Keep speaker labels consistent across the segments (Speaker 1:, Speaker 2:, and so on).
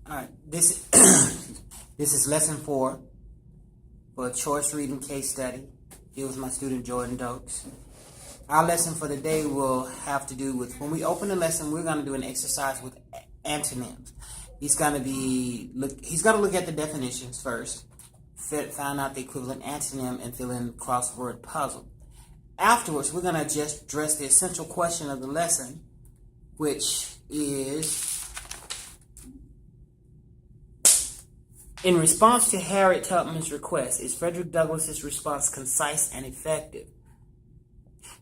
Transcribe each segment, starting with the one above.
Speaker 1: All right, this this is lesson 4 for a choice reading case study. It was my student Jordan Dokes. Our lesson for the day will have to do with, when we open the lesson, we're going to do an exercise with antonyms. He's going to look at the definitions first, find out the equivalent antonym, and fill in the crossword puzzle. Afterwards, we're going to just address the essential question of the lesson, which is, in response to Harriet Tubman's request, is Frederick Douglass's response concise and effective?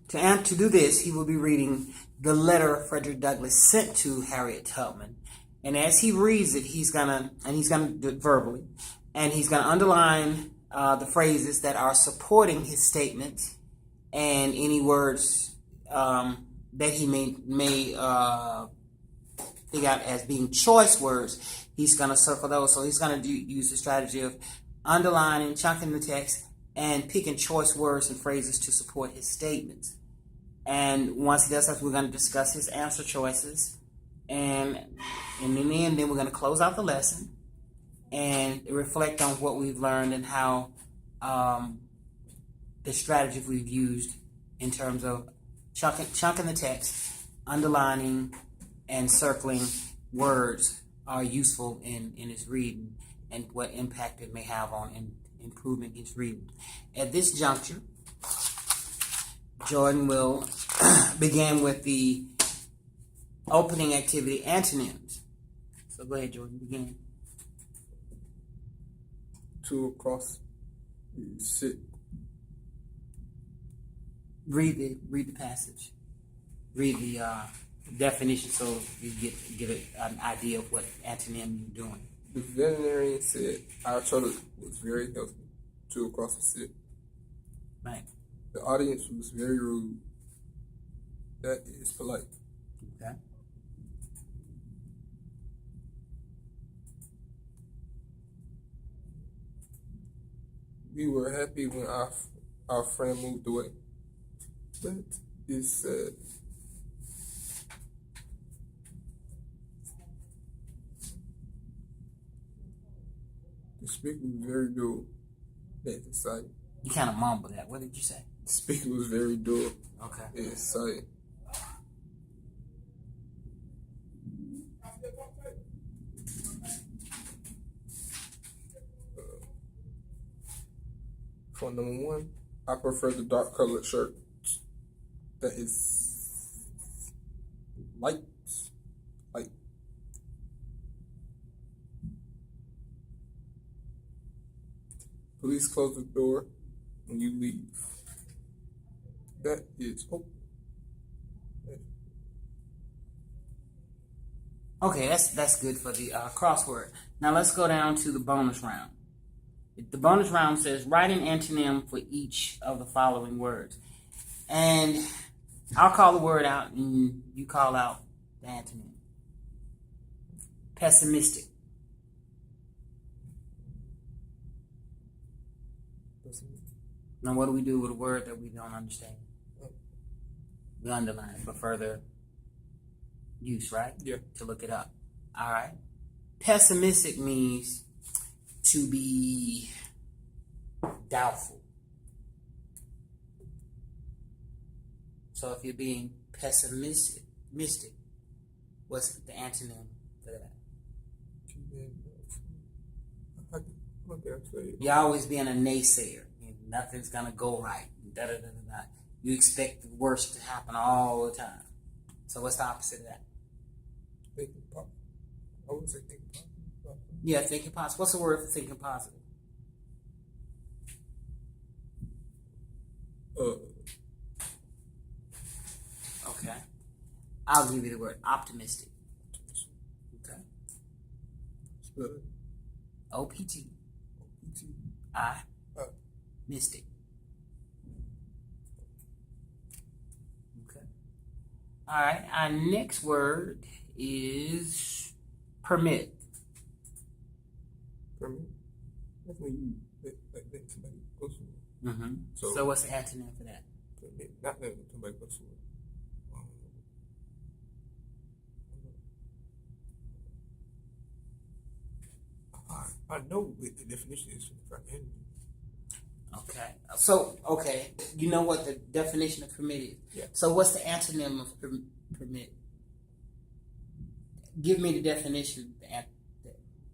Speaker 1: To do this, he will be reading the letter Frederick Douglass sent to Harriet Tubman. And as he reads it, he's gonna do it verbally, and he's gonna underline the phrases that are supporting his statement, and any words that he may figure out as being choice words. He's going to circle those. So he's going to use the strategy of underlining, chunking the text, and picking choice words and phrases to support his statements. And once he does that, we're going to discuss his answer choices. And in the end, then we're going to close out the lesson and reflect on what we've learned and how the strategies we've used in terms of chunking the text, underlining, and circling words are useful in his reading and what impact it may have on improving his reading. At this juncture, Jordan will begin with the opening activity, antonyms. So go ahead, Jordan, begin.
Speaker 2: To across, sit.
Speaker 1: Read the passage. Read the definition so you get an idea of what antonym you're doing.
Speaker 2: The veterinarian said our turtle was very healthy. To across the sit.
Speaker 1: Right.
Speaker 2: The audience was very rude. That is polite.
Speaker 1: Okay.
Speaker 2: We were happy when our friend moved away. That is sad. The speaker was very dull. That's exciting.
Speaker 1: You kind of mumbled that. What did you say?
Speaker 2: The speaker was very dull.
Speaker 1: Okay.
Speaker 2: It's exciting. For number 1, I prefer the dark colored shirt. That is light. Please close the door when you leave. That is open.
Speaker 1: Okay, that's good for the crossword. Now let's go down to the bonus round. The bonus round says write an antonym for each of the following words. And I'll call the word out and you call out the antonym. Pessimistic. Now what do we do with a word that we don't understand? We underline it for further use, right?
Speaker 2: Yeah.
Speaker 1: To look it up. All right. Pessimistic means to be doubtful. So if you're being pessimistic, what's the antonym for that? You're always being a naysayer. Nothing's gonna go right. You expect the worst to happen all the time. So what's the opposite of that?
Speaker 2: Thinking positive. I would say thinking positive.
Speaker 1: Yeah, thinking positive. What's the word for thinking positive? Okay. I'll give you the word optimistic. Okay.
Speaker 2: Spell
Speaker 1: OPT. I. Mystic. Okay. All right. Our next word is permit.
Speaker 2: Permit? That's when you let somebody go somewhere.
Speaker 1: Mm-hmm. So what's the antonym for that?
Speaker 2: Permit. Not letting somebody go somewhere. I know what the definition is for enemy.
Speaker 1: Okay. So, okay, you know what the definition of permit is?
Speaker 2: Yeah.
Speaker 1: So what's the antonym of permit? Give me the definition.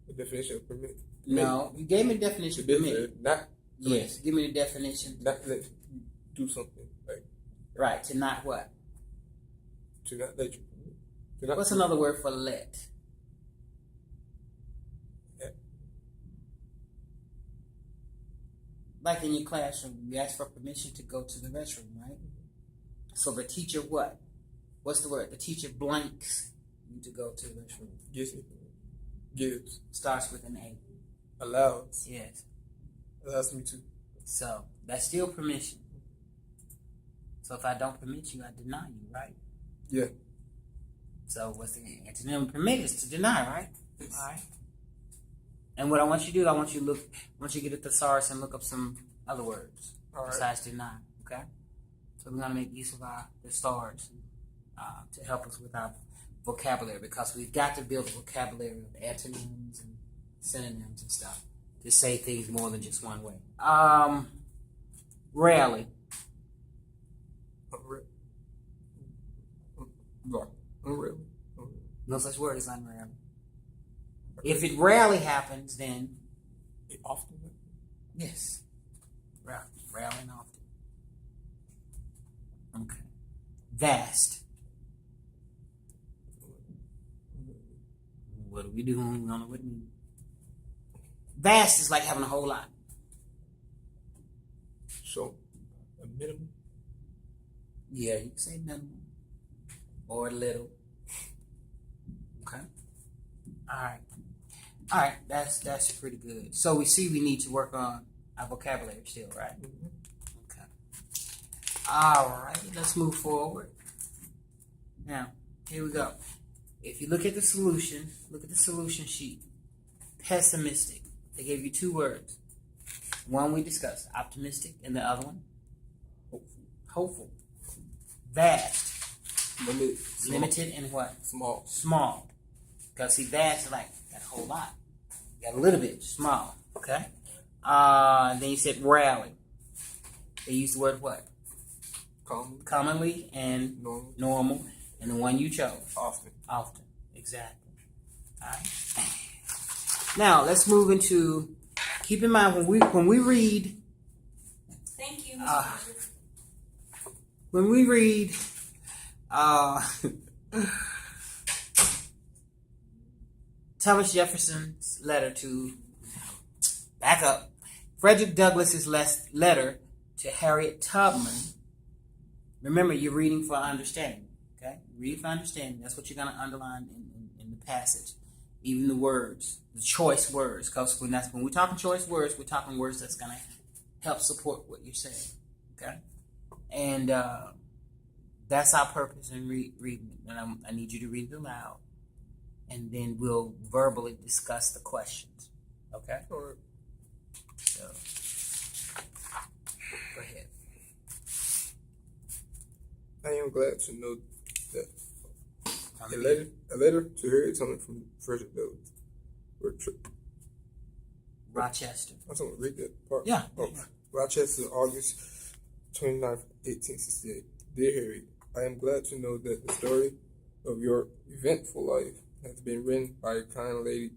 Speaker 2: The definition of permit.
Speaker 1: No, you gave me the definition of permit.
Speaker 2: Not.
Speaker 1: Yes, give me the definition.
Speaker 2: Not let you do something like.
Speaker 1: Right, to not what?
Speaker 2: To not let you. To not
Speaker 1: What's another word for let?
Speaker 2: Yeah.
Speaker 1: Like in your classroom, you ask for permission to go to the restroom, right? So the teacher what? What's the word? The teacher blanks you to go to the restroom.
Speaker 2: Gives.
Speaker 1: Starts with an A.
Speaker 2: Allows.
Speaker 1: Yes.
Speaker 2: Allows me to.
Speaker 1: So that's still permission. So if I don't permit you, I deny you, right?
Speaker 2: Yeah.
Speaker 1: So what's the antonym of permit is to deny, right? All right. And what I want you to do, I want you to get a thesaurus and look up some other words besides deny. Okay. So we're gonna make use of our thesaurus to help us with our vocabulary, because we've got to build a vocabulary of antonyms and synonyms and stuff to say things more than just one way. Rarely.
Speaker 2: Unrarely.
Speaker 1: No such word as unrarely. If it rarely happens, then
Speaker 2: it often happens.
Speaker 1: Yes. Rarely and often. Okay. Vast. What do we do when we don't know what it means? Vast is like having a whole lot.
Speaker 2: So, a minimum?
Speaker 1: Yeah, you can say minimum. Or a little. Okay. All right, that's pretty good. So we see we need to work on our vocabulary still, right?
Speaker 2: Mm-hmm.
Speaker 1: Okay. All right, let's move forward. Now, here we go. If you look at the solution sheet. Pessimistic. They gave you two words. One we discussed, optimistic, and the other one, hopeful. Vast. Limited and what? Small. Because see, vast is like got a whole lot. You got a little bit, small. Okay. And then you said rarely. They used the word what? Commonly and normal. And the one you chose. Often. Exactly. All right. Now let's move into. Keep in mind when we read.
Speaker 3: Thank you, Mr.
Speaker 1: When we read. Thomas Jefferson's letter to Frederick Douglass's letter to Harriet Tubman. Remember, you're reading for understanding. Okay, read for understanding. That's what you're going to underline in the passage. Even the words, the choice words, because when we're talking choice words, we're talking words that's going to help support what you're saying. Okay, and that's our purpose in reading it. And I need you to read it aloud. And then we'll verbally discuss the questions. Okay?
Speaker 2: All right.
Speaker 1: So, go ahead.
Speaker 2: I am glad to know that a letter to Harriet Tubman from Fletcher.
Speaker 1: Rochester.
Speaker 2: I just want to read that part.
Speaker 1: Yeah.
Speaker 2: Rochester, August 29th, 1868. Dear Harriet, I am glad to know that the story of your eventful life has been written by a kind lady,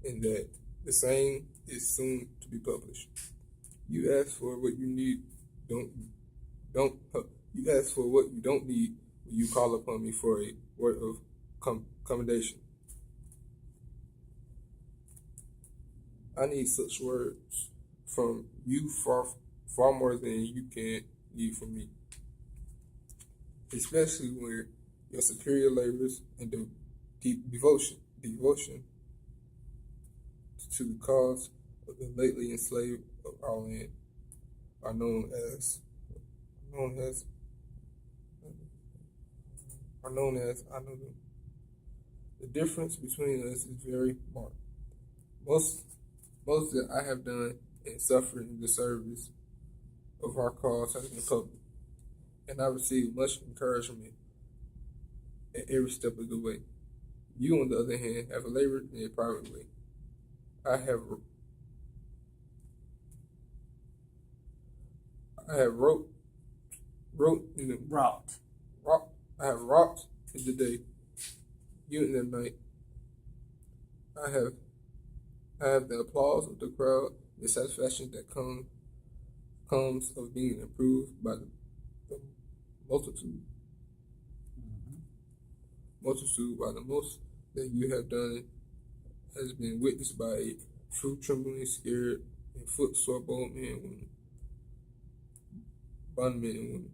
Speaker 2: and that the same is soon to be published. You ask for what you need, you ask for what you don't need when you call upon me for a word of commendation. I need such words from you far more than you can need from me, especially when your superior labors and the devotion to the cause of the lately enslaved of our land are known as I know them. The difference between us is very marked. Most that I have done in suffering in the service of our cause has been public, and I received much encouragement at every step of the way. You, on the other hand, have labored in a private way. I have wrote in the
Speaker 1: Wrought.
Speaker 2: I have wrought in the day, you in the night. I have the applause of the crowd, the satisfaction that comes of being approved by the multitude. Multitude by the most that you have done has been witnessed by a true trembling, scared, and footsore bondman and woman,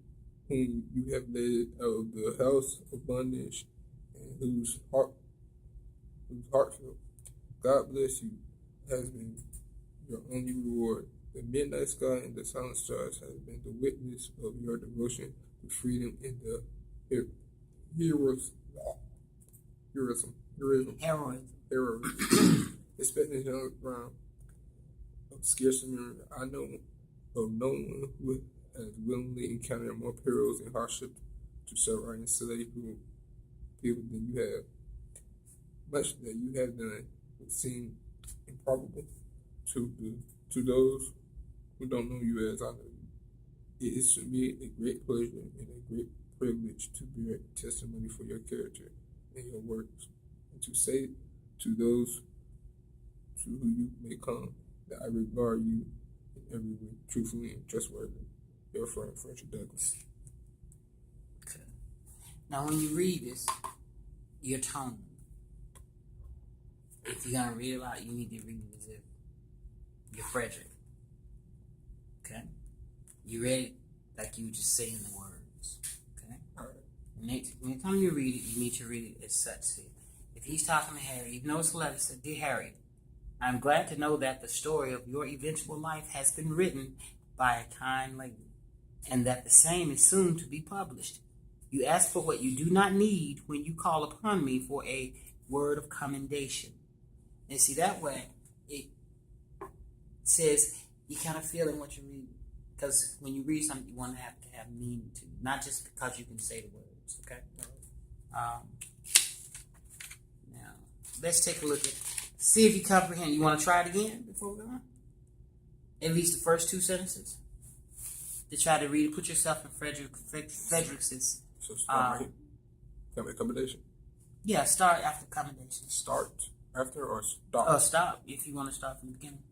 Speaker 2: whom you have led out of the house of bondage, and whose heartfelt God bless you has been your only reward. The midnight sky and the silent stars have been the witness of your devotion to freedom in the heroism. Expecting young round of scarce memory, I know of no one who has willingly encountered more perils and hardships to serve our enslaved people than you have. Much that you have done would seem improbable to those who don't know you as I know you. It is to me a great pleasure and a great privilege to bear testimony for your character and your works, and to say to those to who you may come that I regard you in every way truthfully and trustworthy. Your friend, Fletcher Douglas.
Speaker 1: Okay. Now, when you read this, your tone. If you're gonna read it out, you need to read it as if you're Frederick. Okay. You read it like you were just saying the words. Okay.
Speaker 2: All right.
Speaker 1: Next time you read it, you need to read it as such. If he's talking to Harry, even though it's a letter, said, "Dear Harry, I'm glad to know that the story of your eventual life has been written by a kind lady, and that the same is soon to be published. You ask for what you do not need when you call upon me for a word of commendation." And see, that way, it says you kind of feel in what you're reading. Because when you read something, you want to have meaning to it, not just because you can say the words, okay? Now, let's take a look at, see if you comprehend. You want to try it again before we go on? At least the first two sentences. To try to read it, put yourself in Frederick's.
Speaker 2: So start right here. Accommodation.
Speaker 1: Yeah, start after commendation.
Speaker 2: Start after or stop?
Speaker 1: Stop if you want to start from the beginning.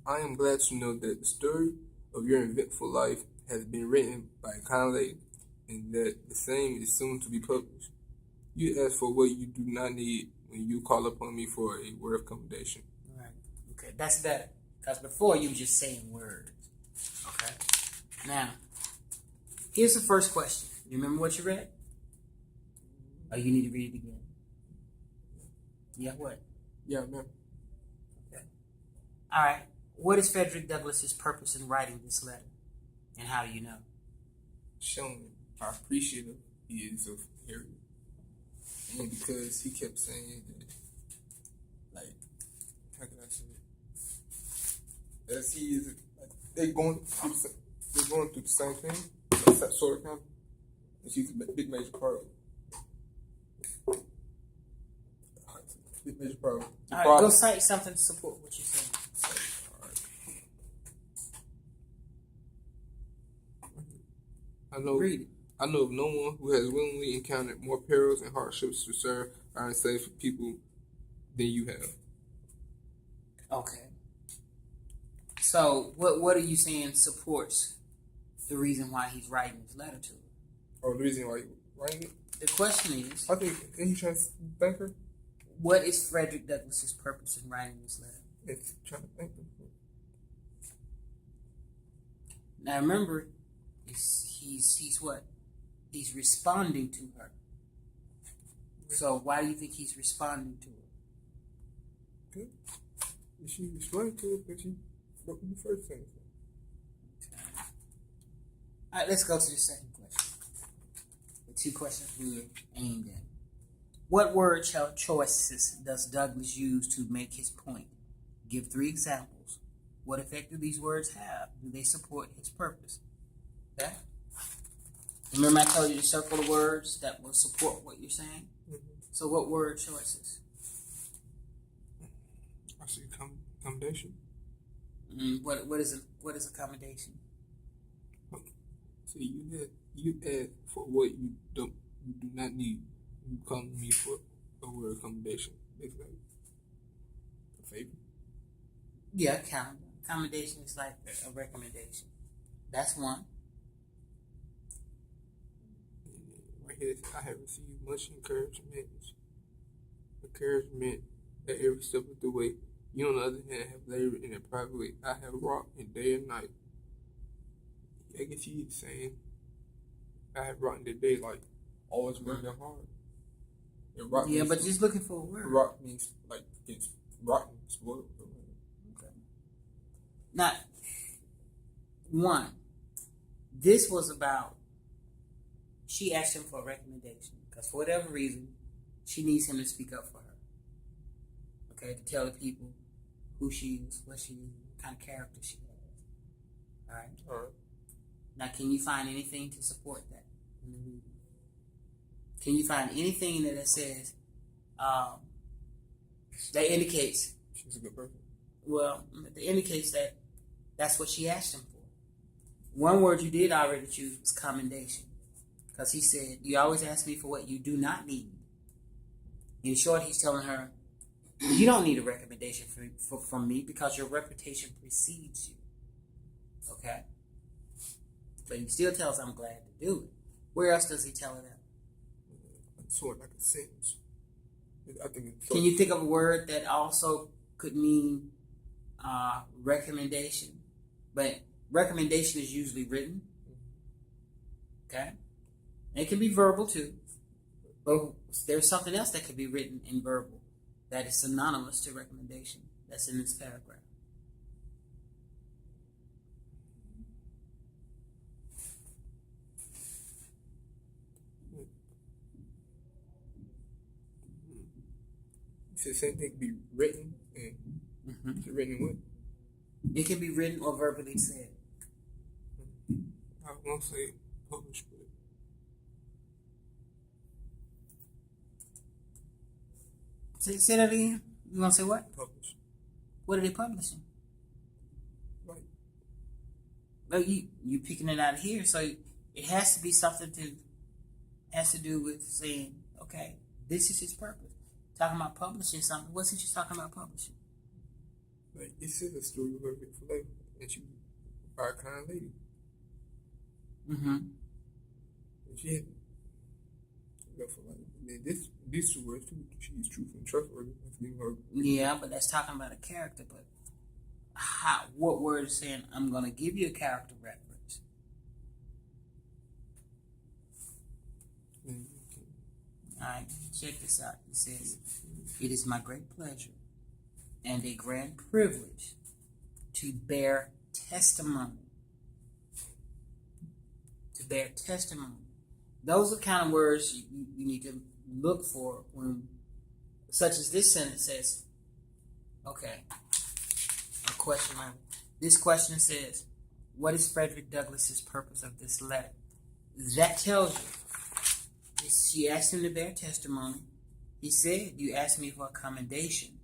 Speaker 2: I am glad to know that the story of your eventful life has been written by a kind lady, and that the same is soon to be published. You ask for what you do not need when you call upon me for a word of commendation.
Speaker 1: Right. Okay, that's better. Because before you were just saying words. Okay. Now, here's the first question. You remember what you read? Or you need to read it again? Yeah, what?
Speaker 2: Yeah, man.
Speaker 1: Okay. All right. What is Frederick Douglass's purpose in writing this letter? And how do you know?
Speaker 2: Showing how appreciative he is of Harry. And because he kept saying that, like, how can I say it? As he is, like, they're going through the same thing, that sort of kind, and she's a big major part of it. Big major part of it.
Speaker 1: All right, go cite something to support what you're saying. Read it.
Speaker 2: I know of no one who has willingly encountered more perils and hardships to serve our enslaved people than you have.
Speaker 1: Okay. So, what are you saying supports the reason why he's writing this letter to her?
Speaker 2: Or the reason why he's writing it?
Speaker 1: The question is,
Speaker 2: I think, isn't he trying to thank her?
Speaker 1: What is Frederick Douglass's purpose in writing this letter?
Speaker 2: It's trying to thank her.
Speaker 1: Now remember, he's what? He's responding to her. So why do you think he's responding to her?
Speaker 2: Good. She responded to it because she wrote in the first thing.
Speaker 1: Okay. All right, let's go to the second question. The two questions we were aimed at. What word choices does Douglass use to make his point? Give 3 examples. What effect do these words have? Do they support his purpose? Okay? Remember I told you to circle the words that will support what you're saying? Mm-hmm. So what word choices?
Speaker 2: I see commendation.
Speaker 1: What is accommodation?
Speaker 2: See, you ask for what you do not need. You come to me for a word accommodation. It's like a favor.
Speaker 1: Yeah, accommodation is like a recommendation. That's one.
Speaker 2: Right here, I have received much encouragement at every step of the way. You, on the other hand, have labored in a private way. I have wrought in day and night. I guess he's saying I have wrought in the day, like always working hard. And rot
Speaker 1: Yeah,
Speaker 2: means,
Speaker 1: but just looking for a word.
Speaker 2: rot means like it's rotten, spoiled.
Speaker 1: Okay. Not one. This was about. She asked him for a recommendation because for whatever reason, she needs him to speak up for her. Okay, to tell the people who she is, what she is, what kind of character she has. All right.
Speaker 2: All right.
Speaker 1: Now, can you find anything to support that in the reading? Can you find anything that says that indicates?
Speaker 2: She's a good person.
Speaker 1: Well, that indicates that that's what she asked him for. One word you did already choose was commendation, because he said, "You always ask me for what you do not need." In short, he's telling her, "You don't need a recommendation from me because your reputation precedes you." Okay. But he still tells, "I'm glad to do it." Where else does he tell her that?
Speaker 2: Sort of like a sentence. I think it's
Speaker 1: Can you think of a word that also could mean recommendation? But recommendation is usually written. Okay? And it can be verbal too. But there's something else that could be written in verbal that is synonymous to recommendation. That's in this paragraph.
Speaker 2: the same thing can be written and is it written in what?
Speaker 1: It can be written or verbally said.
Speaker 2: I won't say published, but
Speaker 1: Say that again. You want to say what?
Speaker 2: published.
Speaker 1: What are they publishing?
Speaker 2: Like
Speaker 1: Well, you picking it out of here, so it has to be something has to do with saying, okay, this is his purpose. Talking about publishing something. What's he just talking about publishing?
Speaker 2: Like it says a story of her for life, and she by a kind lady.
Speaker 1: Mm-hmm.
Speaker 2: And she had for life. And then these two words too. She is truthful and trustworthy. That's giving her.
Speaker 1: Yeah, but that's talking about a character. But what word is saying? I'm going to give you a character reference. All right, check this out. It says, "It is my great pleasure and a grand privilege to bear testimony." To bear testimony. Those are the kind of words you need to look for when, such as this sentence says, okay, a question mark. This question says, what is Frederick Douglass's purpose of this letter? That tells you. She asked him to bear testimony. He said, you asked me for a commendation.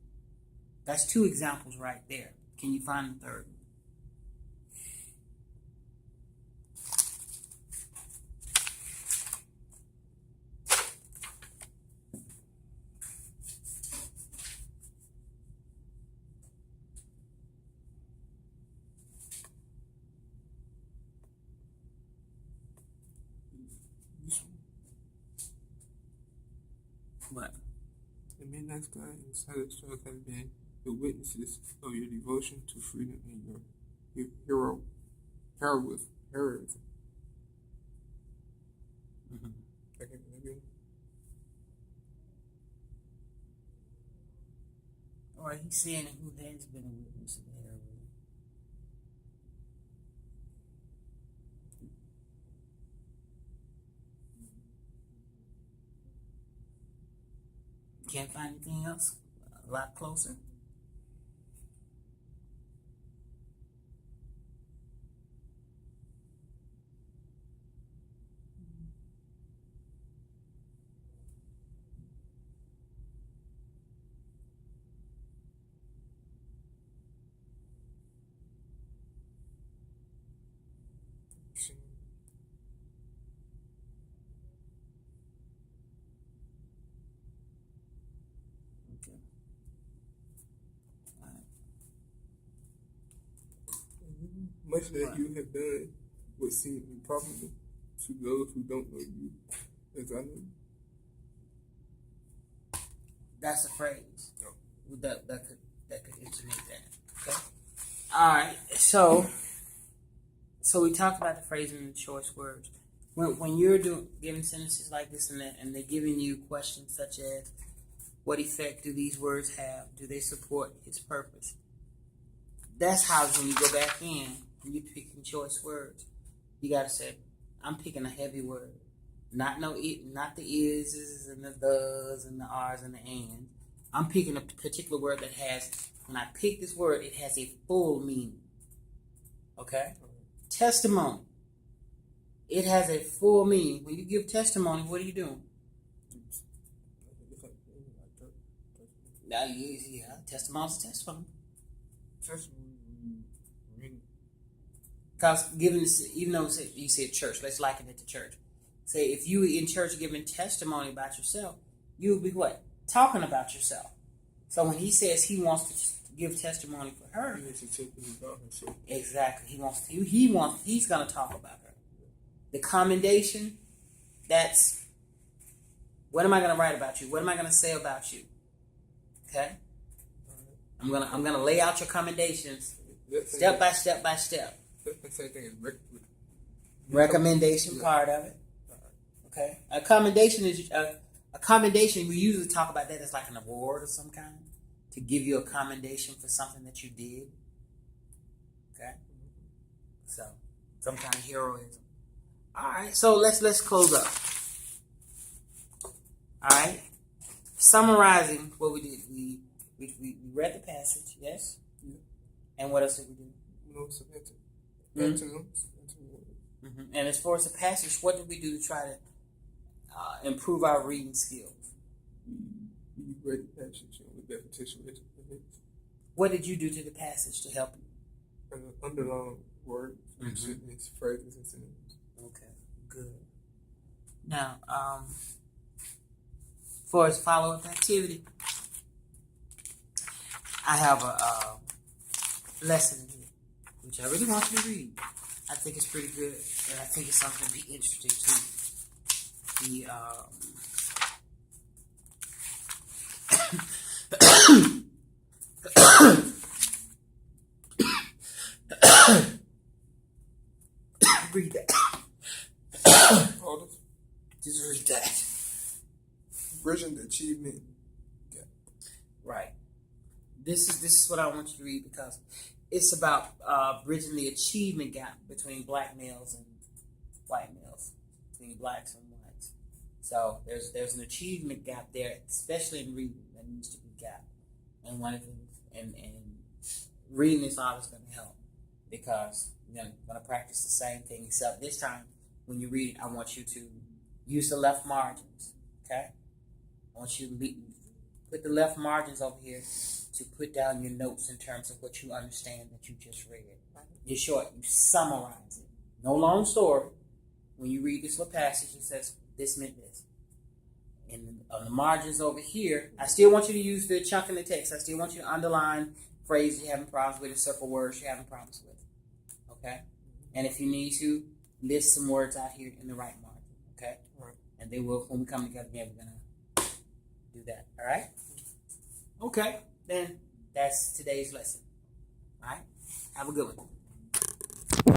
Speaker 1: That's two examples right there. Can you find the third? What?
Speaker 2: The midnight sky and the silent stars have been the witnesses of your devotion to freedom and your heroism.
Speaker 1: Mm-hmm.
Speaker 2: Okay, maybe.
Speaker 1: Or he's saying who has been a witness of heroism. Can't find anything else a lot closer. Okay. All right.
Speaker 2: Much that you have done would seem improbable to those who don't know you, as I know you.
Speaker 1: That's a phrase.
Speaker 2: No.
Speaker 1: That could intimate that. Okay. All right. So we talked about the phrasing and choice words. When you're giving sentences like this and they're giving you questions such as, what effect do these words have? Do they support its purpose? That's how when you go back in and you're picking choice words, you gotta say, I'm picking a heavy word. Not the is and the does and the r's and the ands. I'm picking a particular word that has, when I pick this word, it has a full meaning. Okay? Testimony. It has a full meaning. When you give testimony, what are you doing? Now, testimony's a testimony. Because even though you said church, let's liken it to church. Say if you in church giving testimony about yourself, you will be what? Talking about yourself. So when he says he wants to give testimony for her, exactly, he's going to talk about her. The commendation, that's, what am I going to write about you? What am I going to say about you? Okay, I'm gonna lay out your commendations step by step by step.
Speaker 2: That's the same thing as
Speaker 1: Recommendation part of it. Okay, a commendation is a commendation. We usually talk about that as like an award of some kind, to give you a commendation for something that you did. Okay, so some kind of heroism. All right, so let's close up. All right, summarizing what we did, we read the passage, yes, and what else did we do? And as far as the passage, what did we do to try to improve our reading skills?
Speaker 2: You read the passage with repetition.
Speaker 1: What did you do to the passage to help you?
Speaker 2: Underline words, sentences, phrases, and synonyms.
Speaker 1: Okay, good. Now, for as follow-up activity, I have a lesson here, which I really want you to read. I think it's pretty good, and I think it's something to be interesting to be read that. Just read that.
Speaker 2: Bridging the achievement gap.
Speaker 1: Right. This is what I want you to read, because it's about bridging the achievement gap between black males and white males, between blacks and whites. So there's an achievement gap there, especially in reading, that needs to be gapped. And one of the and reading is always going to help, because you're going to practice the same thing, except this time when you read it, I want you to use the left margins. Okay, I want you to put the left margins over here to put down your notes in terms of what you understand that you just read. In short, you summarize it. No long story. When you read this little passage, it says, this meant this. And on the margins over here, I still want you to use the chunk in the text. I still want you to underline phrases you're having problems with and circle words you're having problems with. Okay? And if you need to, list some words out here in the right margin. Okay?
Speaker 2: Right.
Speaker 1: And then when we come together again, we're going to do that. All right? Okay. Then that's today's lesson. All right? Have a good one.